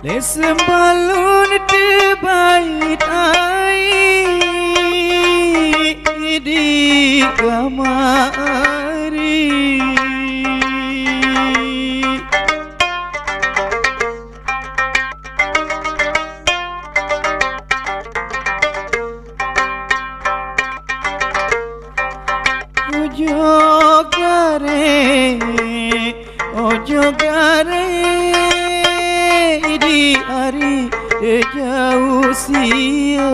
Lesembalun tebait ai di kamari Ojo gare di hari jauh sia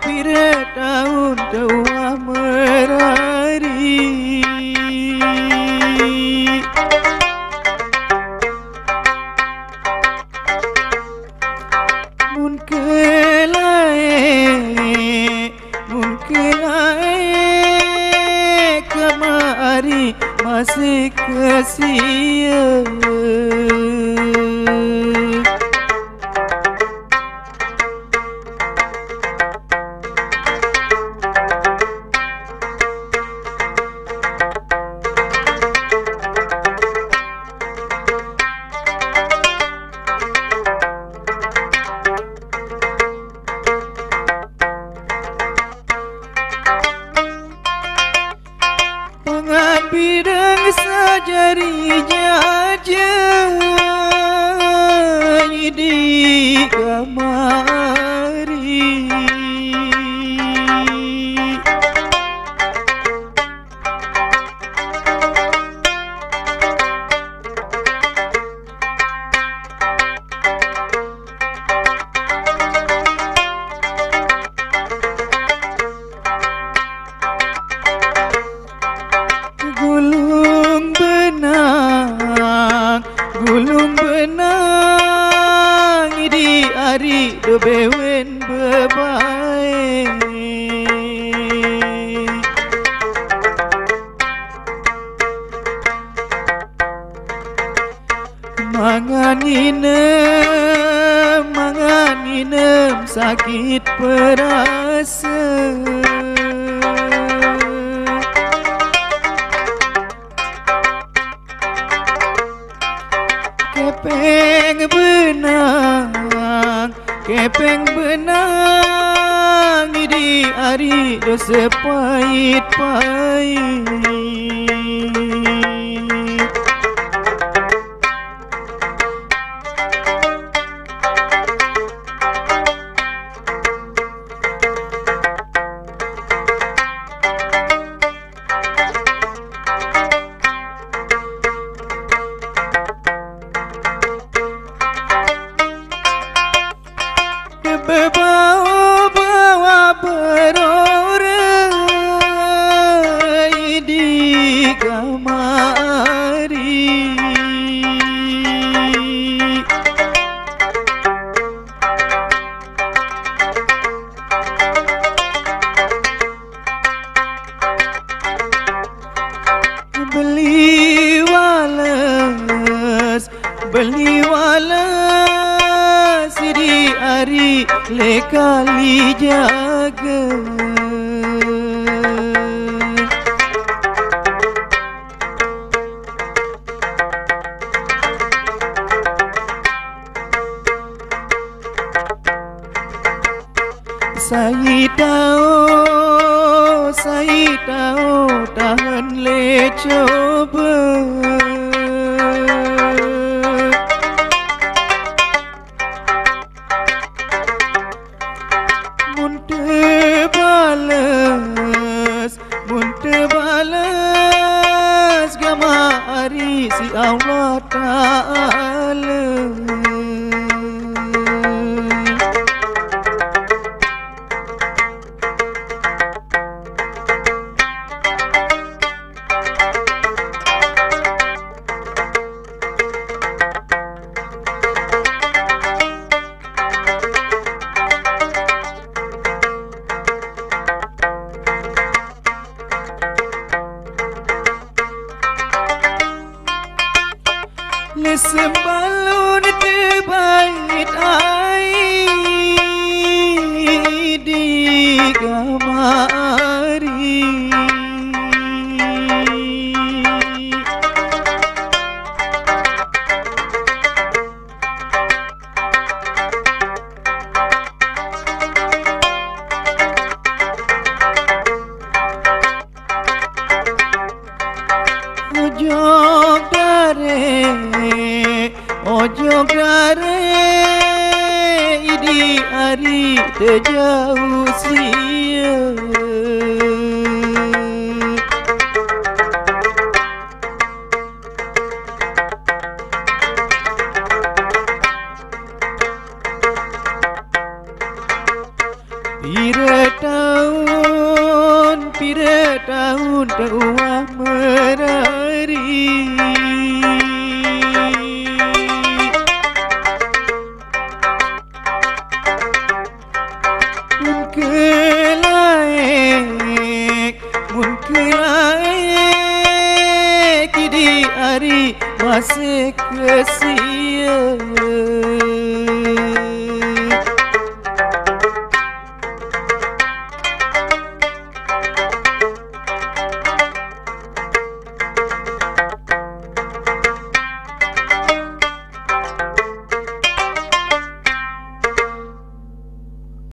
Pira tahun tua merari Mun kelai kemari masih kesia Bidang sajari jaja di kamari Gulung benang di hari bewen bebae mangan inem sakit perasa Kepeng benang di hari dosa pahit-pahit Bawa berorai di kamari Beli walas di hari lekali jaga Saya tahu tahan le coba Munte balas gamari si Allah Ta'ala Lesembalun terbait ai di kamari. Ojo gare idi ari terjauh sia. Pira tahun teuah merari. Mun kelaek di hari masih kesia.